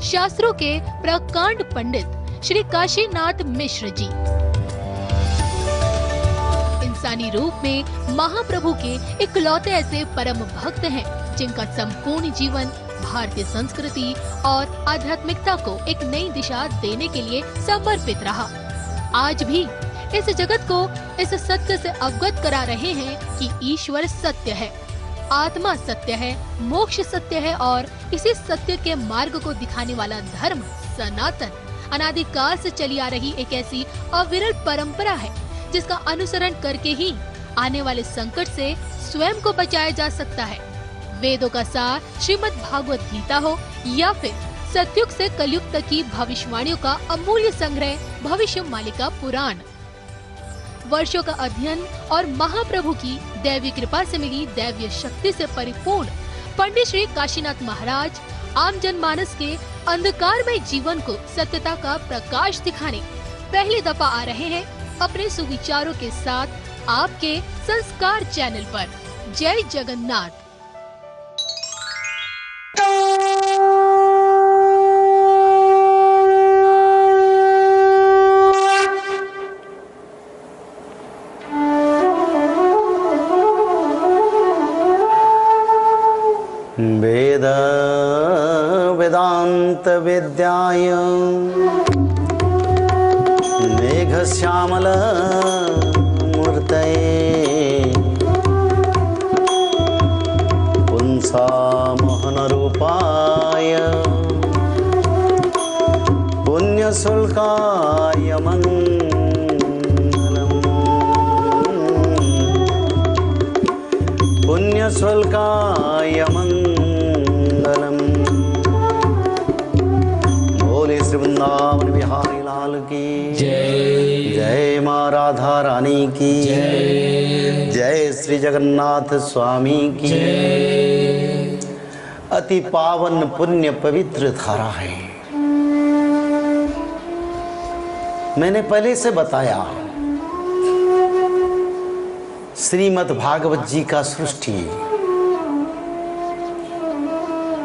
शास्त्रों के प्रकांड पंडित श्री काशीनाथ मिश्र जी। इंसानी रूप में महाप्रभु के इकलौते ऐसे परम भक्त हैं जिनका संपूर्ण जीवन भारतीय संस्कृति और आध्यात्मिकता को एक नई दिशा देने के लिए समर्पित रहा। आज भी इस जगत को इस सत्य से अवगत करा रहे हैं कि ईश्वर सत्य है, आत्मा सत्य है, मोक्ष सत्य है और इसी सत्य के मार्ग को दिखाने वाला धर्म सनातन अनादिकाल से चली आ रही एक ऐसी अविरल परंपरा है जिसका अनुसरण करके ही आने वाले संकट से स्वयं को बचाया जा सकता है। वेदों का सार श्रीमद् भागवत गीता हो या फिर सतयुग से कलयुग तक की भविष्यवाणियों का अमूल्य संग्रह भविष्य मालिका पुराण, वर्षों का अध्ययन और महाप्रभु की दैवी कृपा से मिली दैवीय शक्ति से परिपूर्ण पंडित श्री काशीनाथ महाराज आम जनमानस के अंधकारमय जीवन को सत्यता का प्रकाश दिखाने पहली दफा आ रहे हैं अपने सुविचारों के साथ आपके संस्कार चैनल पर। जय जगन्नाथ। वेद वेदांत विद्याय मेघश्यामल मूर्तये पुंसा मोहन रूपाय पुण्यशुल्काय मंगलम् पुण्यशुल्काय मंगलम्। बोले श्री वृंदावन बिहारी लाल की जय। जय माँ राधा रानी की जय। जय श्री जगन्नाथ स्वामी की जय। अति पावन पुण्य पवित्र धारा है। मैंने पहले से बताया श्रीमद् भागवत जी का सृष्टि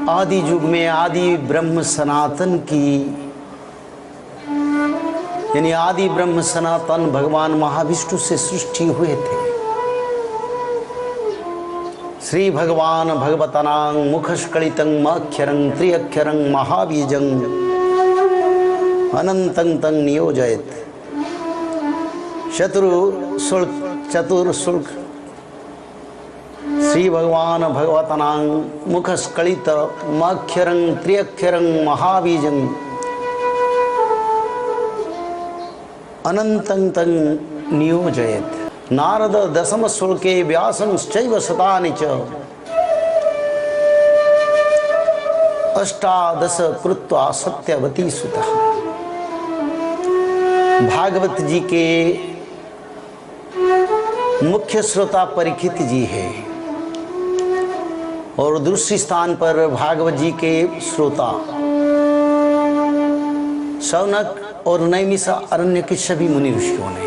आदि युग में आदि ब्रह्म सनातन की यानी आदि ब्रह्म सनातन भगवान महाविष्णु से सृष्टि हुए थे। श्री भगवान भगवतानां मुखस्कलितं मक्षरं त्रिअक्षरं महाबीजं अनंतं तं नियोजयत् चतुर्शुल्क श्री भगवान भगवतानां मुखस्कलित मक्षरं त्रिअक्षरं महाबीजं अनंतं तं नियोजयत्। नारद दशम शुल्के व्यासंश्चैव शतानि च अष्टादश कृत्वा सत्यवती सुतः। भागवत जी के मुख्य श्रोता परीक्षित जी है और दूसरी स्थान पर भागवत जी के श्रोता शौनक और नैमिषा अरण्य के सभी मुनि ऋषियों ने।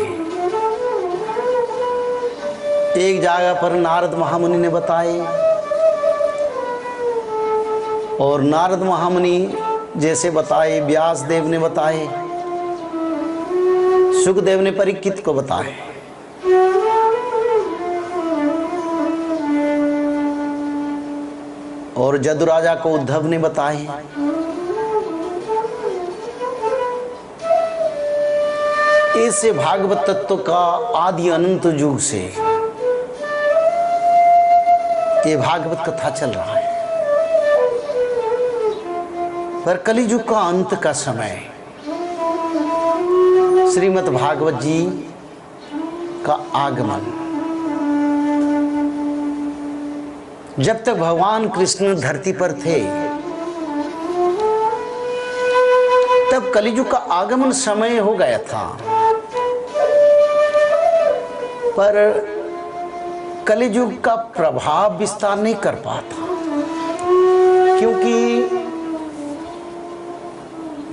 एक जगह पर नारद महामुनि ने बताए और नारद महामुनि जैसे बताए, व्यास देव ने बताए, सुखदेव ने परीक्षित को बताए। और जदु राजा को उद्धव ने बताए। ऐसे भागवत तत्व का आदि अनंत युग से ये भागवत कथा चल रहा है। पर कलियुग का अंत का समय श्रीमद् भागवत जी का आगमन, जब तक भगवान कृष्ण धरती पर थे तब कलियुग का आगमन समय हो गया था। पर कलियुग का प्रभाव विस्तार नहीं कर पाता, क्योंकि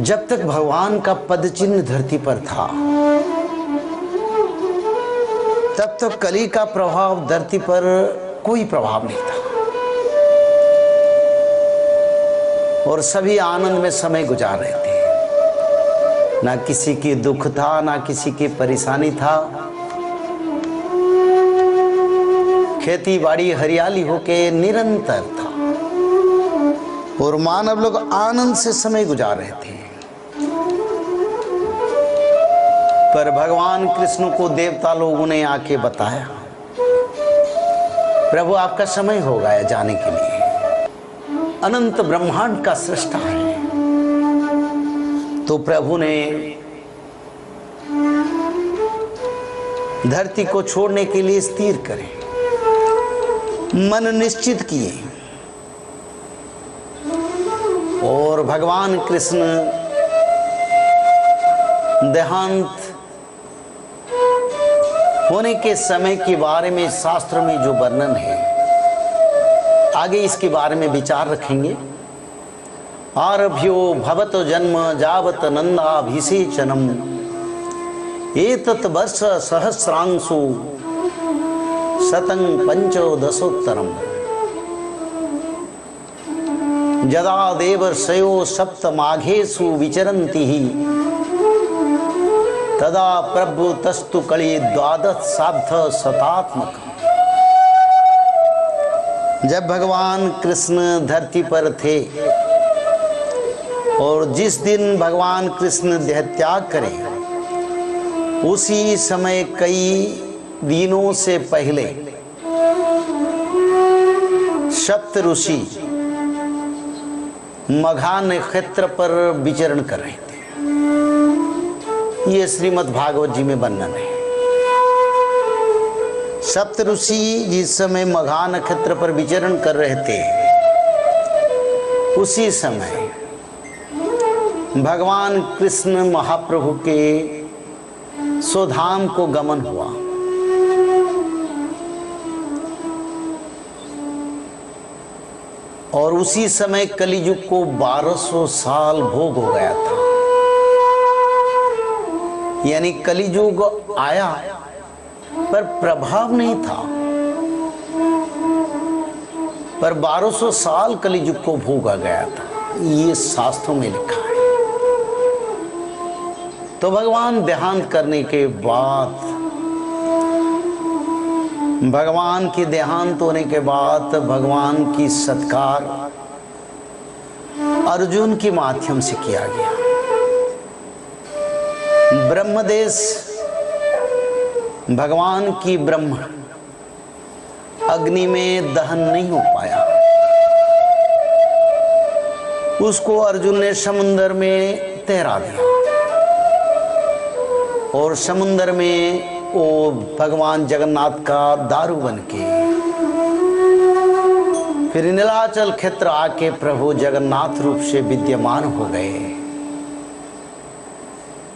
जब तक भगवान का पद चिन्ह धरती पर था तब तक कली का प्रभाव धरती पर कोई प्रभाव नहीं था। और सभी आनंद में समय गुजार रहे थे। ना किसी की दुख था, ना किसी की परेशानी था। खेती बाड़ी हरियाली होके निरंतर था और मानव लोग आनंद से समय गुजार रहे थे। पर भगवान कृष्ण को देवता लोगों ने आके बताया, प्रभु आपका समय हो गया जाने के लिए, अनंत ब्रह्मांड का सृष्टा है। तो प्रभु ने धरती को छोड़ने के लिए स्थिर करे, मन निश्चित किए और भगवान कृष्ण देहांत होने के समय के बारे में शास्त्र में जो वर्णन है, आगे इसके बारे में विचार रखेंगे। आरभ्यो भवत जन्म जावत नंदाभिषेचनम एतत् वर्ष सहस्रांशु शतं पंचोदशोत्तरम यदा देवर्षयो सप्तमाघेषु विचरन्ति तदा प्रभु तस्तु कली द्वादश सार्ध शतात्मक। जब भगवान कृष्ण धरती पर थे और जिस दिन भगवान कृष्ण देह त्याग करें, उसी समय कई दिनों से पहले सप्त ऋषि मघा नक्षत्र पर विचरण कर रहे थे। ये श्रीमद् भागवत जी में वर्णन है। सप्त ऋषि जिस समय मघा नक्षत्र पर विचरण कर रहे थे, उसी समय भगवान कृष्ण महाप्रभु के स्वधाम को गमन हुआ। और उसी समय कलियुग को 1200 साल भोग हो गया था। यानी कलियुग आया पर प्रभाव नहीं था, पर 1200 साल कलियुग को भोगा गया था। ये शास्त्रों में लिखा है। तो भगवान देहांत करने के बाद, भगवान की देहांत होने के बाद भगवान की सत्कार अर्जुन के माध्यम से किया गया। ब्रह्मदेश भगवान की ब्रह्म अग्नि में दहन नहीं हो पाया, उसको अर्जुन ने समुद्र में तैरा दिया और समुद्र में वो भगवान जगन्नाथ का दारू बनके फिर नीलाचल क्षेत्र आके प्रभु जगन्नाथ रूप से विद्यमान हो गए।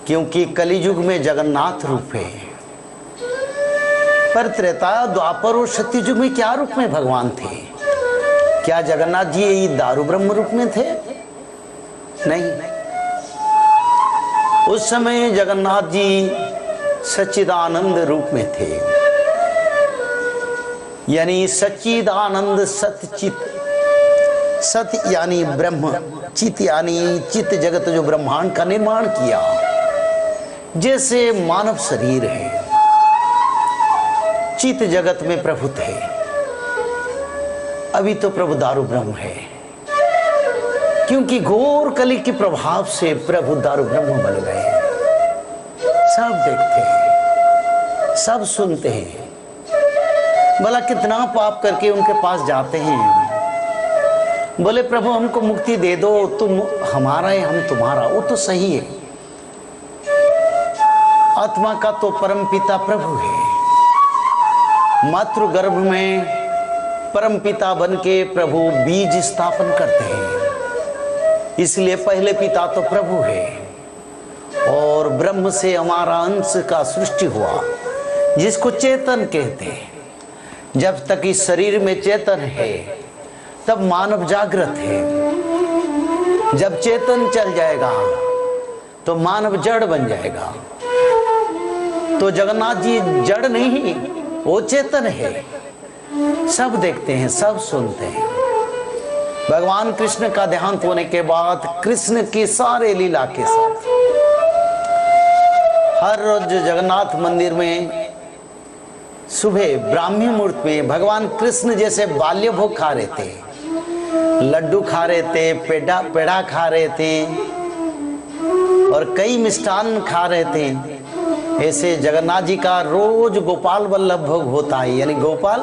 क्योंकि कलियुग में जगन्नाथ रूप है, पर त्रेता द्वापर और सत्ययुग में क्या रूप में भगवान थे? क्या जगन्नाथ जी यही दारू ब्रह्म रूप में थे? नहीं, उस समय जगन्नाथ जी सच्चिदानंद रूप में थे। यानी सच्चिदानंद सतचित, सत यानी ब्रह्म, चित यानी चित जगत, जो ब्रह्मांड का निर्माण किया। जैसे मानव शरीर है, चित जगत में प्रभु थे। अभी तो प्रभु दारू ब्रह्म है, क्योंकि घोर कली के प्रभाव से प्रभु दारू ब्रह्म बन गए। सब देखते हैं, सब सुनते हैं। भला कितना पाप करके उनके पास जाते हैं, बोले प्रभु हमको मुक्ति दे दो, तुम हमारा है हम तुम्हारा। वो तो सही है, आत्मा का तो परम पिता प्रभु है। मातृ गर्भ में परम पिता बन के प्रभु बीज स्थापन करते हैं, इसलिए पहले पिता तो प्रभु है। और ब्रह्म से हमारा अंश का सृष्टि हुआ, जिसको चेतन कहते हैं। जब तक इस शरीर में चेतन है तब मानव जागृत है। जब चेतन चल जाएगा तो मानव जड़ बन जाएगा। तो जगन्नाथ जी जड़ नहीं, वो चेतन है। सब देखते हैं, सब सुनते हैं। भगवान कृष्ण का देहांत होने के बाद कृष्ण के सारे लीला के साथ हर रोज जगन्नाथ मंदिर में सुबह ब्राह्मी मुहूर्त में भगवान कृष्ण जैसे बाल्य भोग खा रहे थे, लड्डू खा रहे थे, पेड़ा खा रहे थे और कई मिष्ठान खा रहे थे। ऐसे जगन्नाथ जी का रोज गोपाल वल्लभ भोग होता है, यानी गोपाल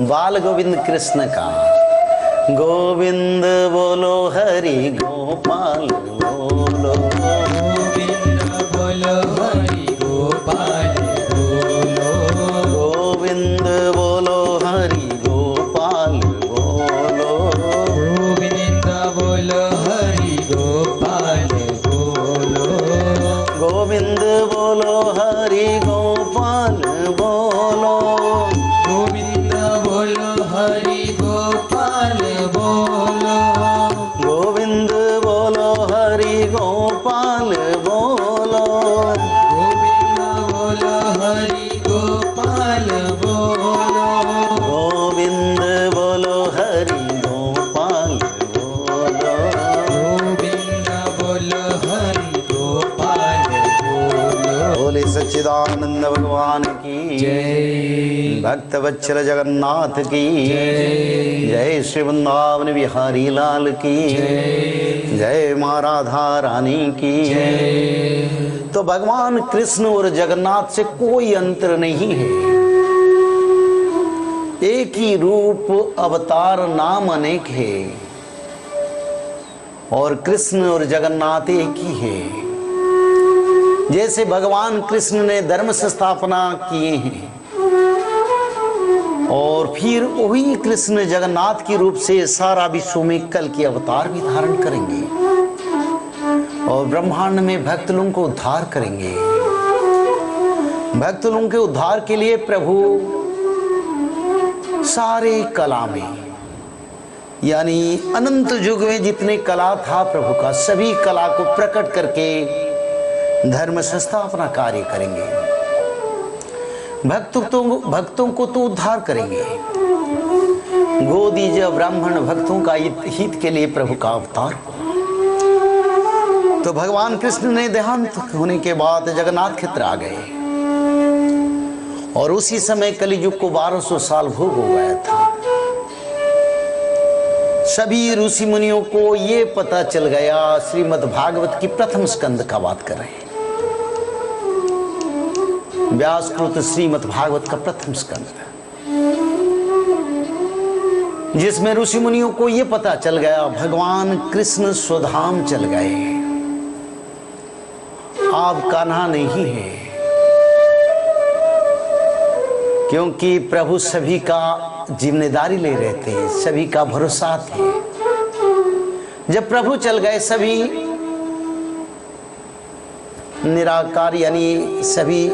बाल गोविंद कृष्ण का। गोविंद बोलो हरि गोपाल बोलो, गोविंद बोलो हरि गोपाल बोलो, गोविंद बोलो हरि गोपाल बोलो, गोविंद बोलो हरि गोपाल बोलो, गोविंद बोलो हरि गोपाल बोलो, गोविंद बोलो हरि गोपाल बोलो, गोविंद बोलो हरि गोपाल बोलो, गोविंद बोलो हरि गोपाल बोलो, गोविंद बोलो हरि गोपाल बोलो। गोविंद बोलो हरि गोपाल बोलो। बोले सच्चिदानंद भगवान की जय, भक्त वत्सल जगन्नाथ की जय, श्री वृंदावन बिहारी लाल की जय, माँ राधा रानी की। तो भगवान कृष्ण और जगन्नाथ से कोई अंतर नहीं है, एक ही रूप, अवतार, नाम अनेक है और कृष्ण और जगन्नाथ एक ही है। जैसे भगवान कृष्ण ने धर्म संस्थापना किए हैं और फिर वही कृष्ण जगन्नाथ के रूप से सारा विश्व में कल के अवतार भी धारण करेंगे और ब्रह्मांड में भक्त लोगों को उद्धार करेंगे। भक्त लोगों के उद्धार के लिए प्रभु सारे कला में, यानी अनंत युग में जितने कला था प्रभु का, सभी कला को प्रकट करके धर्म संस्थापना कार्य करेंगे। भक्तों को तो उद्धार करेंगे। गोदीज ब्राह्मण भक्तों का हित के लिए प्रभु का अवतार। तो भगवान कृष्ण ने देहांत होने के बाद जगन्नाथ क्षेत्र आ गए और उसी समय कलियुग को 1200 साल भोग हो गया था। सभी ऋषि मुनियों को ये पता चल गया, श्रीमद् भागवत की प्रथम स्कंद का बात कर रहे हैं, व्यासकृत श्रीमद् भागवत का प्रथम स्कंद, जिसमें ऋषि मुनियों को यह पता चल गया भगवान कृष्ण स्वधाम चल गए, अब कान्हा नहीं है, क्योंकि प्रभु सभी का जिम्मेदारी ले रहे थे, सभी का भरोसा थे। जब प्रभु चल गए सभी निराकार, यानी सभी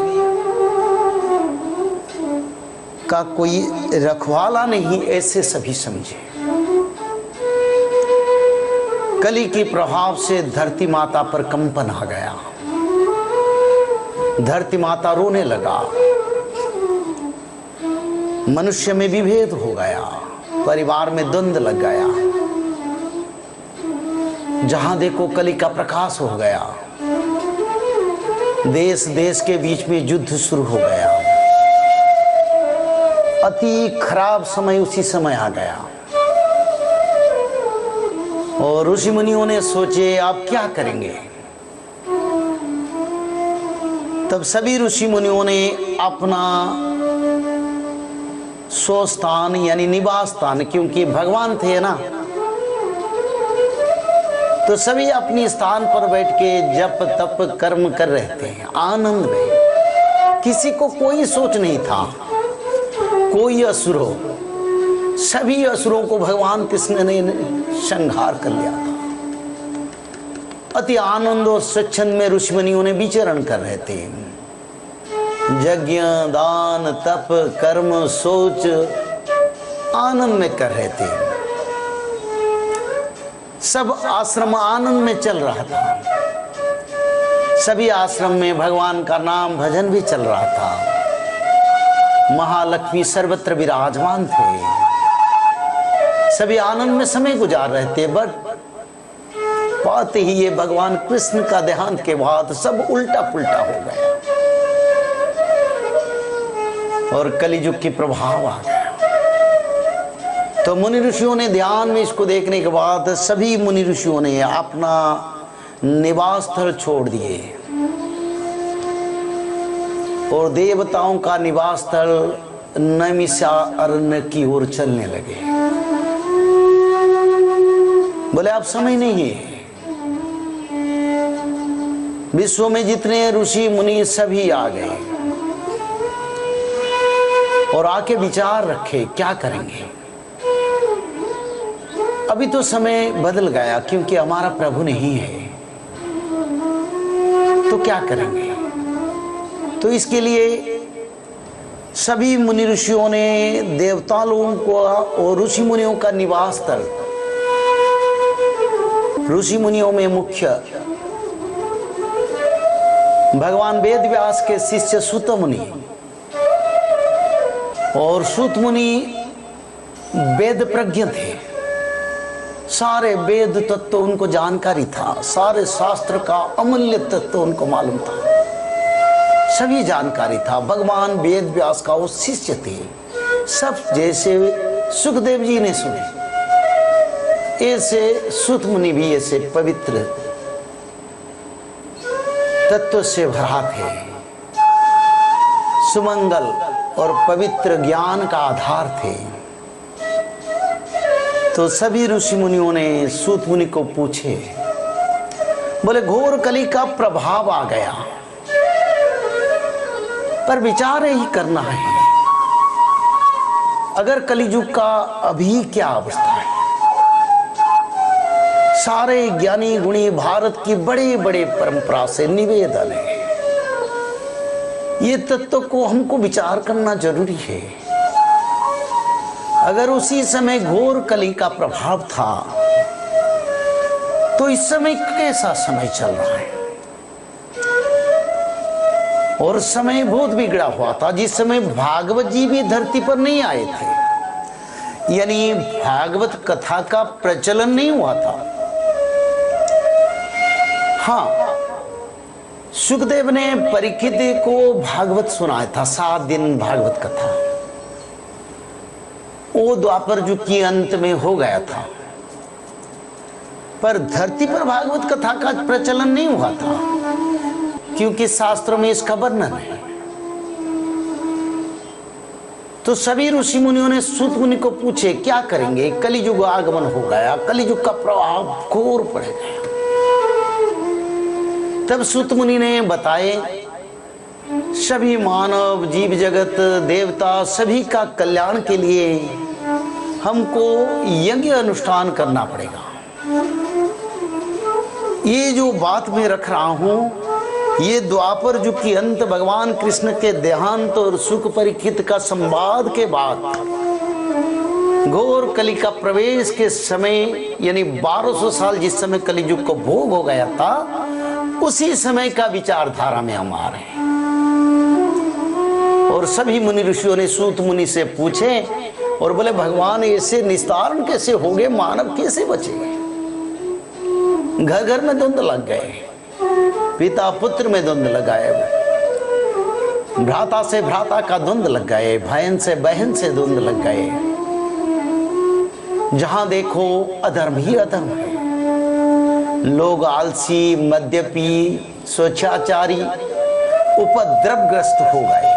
का कोई रखवाला नहीं, ऐसे सभी समझे। कली के प्रभाव से धरती माता पर कंपन आ गया, धरती माता रोने लगा, मनुष्य में विभेद हो गया, परिवार में द्वंद्व लग गया, जहां देखो कली का प्रकाश हो गया, देश देश के बीच में युद्ध शुरू हो गया, अति खराब समय उसी समय आ गया और ऋषि मुनियों ने सोचे आप क्या करेंगे। तब सभी ऋषि मुनियों ने अपना स्वस्थान यानी निवास स्थान, क्योंकि भगवान थे ना, तो सभी अपनी स्थान पर बैठ के जप तप कर्म कर रहे थे आनंद में। किसी को कोई सोच नहीं था कोई असुर हो, सभी असुरों को भगवान कृष्ण ने संहार कर लिया था। अति आनंद और स्वच्छंद में ऋषि मुनियों ने विचरण कर रहे थे, यज्ञ दान तप कर्म सोच आनंद में कर रहे थे। सब आश्रम आनंद में चल रहा था, सभी आश्रम में भगवान का नाम भजन भी चल रहा था। महालक्ष्मी सर्वत्र विराजमान थे, सभी आनंद में समय गुजार रहे थे, बट पाते ही ये भगवान कृष्ण का देहांत के बाद सब उल्टा पुल्टा हो गया और कलियुग की प्रभाव आ गया। तो मुनि ऋषियों ने ध्यान में इसको देखने के बाद सभी मुनि ऋषियों ने अपना निवास स्थल छोड़ दिए और देवताओं का निवास स्थल नैमिषारण्य की ओर चलने लगे। बोले अब समय नहीं है, विश्व में जितने ऋषि मुनि सभी आ गए और आके विचार रखे क्या करेंगे। अभी तो समय बदल गया क्योंकि हमारा प्रभु नहीं है, तो क्या करेंगे। तो इसके लिए सभी मुनि ऋषियों ने देवता लोगों को और ऋषि मुनियों का निवास स्थल, ऋषि मुनियों में मुख्य भगवान वेद व्यास के शिष्य सूत मुनि, और सूत मुनि वेद प्रज्ञ थे, सारे वेद तत्व उनको जानकारी था, सारे शास्त्र का अमूल्य तत्व उनको मालूम था, सभी जानकारी था। भगवान वेद व्यास का वो शिष्य थे, सब जैसे सुखदेव जी ने सुने ऐसे सूत मुनि भी ऐसे पवित्र तत्व से भरा थे, सुमंगल और पवित्र ज्ञान का आधार थे। तो सभी ऋषि मुनियों ने सूत मुनि को पूछे, बोले घोर कली का प्रभाव आ गया, पर विचार ही करना है, अगर कलियुग का अभी क्या अवस्था है। सारे ज्ञानी गुणी भारत की बड़े बड़े परंपरा से निवेदन है, ये तत्व को हमको विचार करना जरूरी है। अगर उसी समय घोर कली का प्रभाव था तो इस समय कैसा समय चल रहा है। और समय बहुत बिगड़ा हुआ था, जिस समय भागवत जी भी धरती पर नहीं आए थे, यानी भागवत कथा का प्रचलन नहीं हुआ था। हाँ, सुखदेव ने परीक्षित को भागवत सुनाया था, 7 दिन भागवत कथा, वो द्वापर युग के अंत में हो गया था, पर धरती पर भागवत कथा का प्रचलन नहीं हुआ था, क्योंकि शास्त्रों में इसका वर्णन है। तो सभी ऋषि मुनियों ने सूत मुनि को पूछे क्या करेंगे, कलियुग आगमन हो गया, कलियुग का प्रभाव घोर पड़ गया। तब सूत मुनि ने बताए, सभी मानव जीव जगत देवता सभी का कल्याण के लिए हमको यज्ञ अनुष्ठान करना पड़ेगा। ये जो बात मैं रख रहा हूं, ये द्वापर युग की अंत भगवान कृष्ण के देहांत और सुख परीक्षित का संवाद के बाद घोर कली का प्रवेश के समय, यानी 1200 साल जिस समय कलियुग को भोग हो गया था, उसी समय का विचारधारा में हम आ रहे हैं। और सभी मुनि ऋषियों ने सूत मुनि से पूछे और बोले भगवान ऐसे निस्तारण कैसे हो गए, मानव कैसे बचेंगे। घर घर में द्वंद्व लग गए, पिता पुत्र में द्वंद्व लगाए, भ्राता से भ्राता का द्वंद्व लग गए, बहन से बहन से द्वंद्व लग गए। जहां देखो अधर्म ही अधर्म है। लोग आलसी, मद्यपी, स्वेच्छाचारी, उपद्रवग्रस्त हो गए।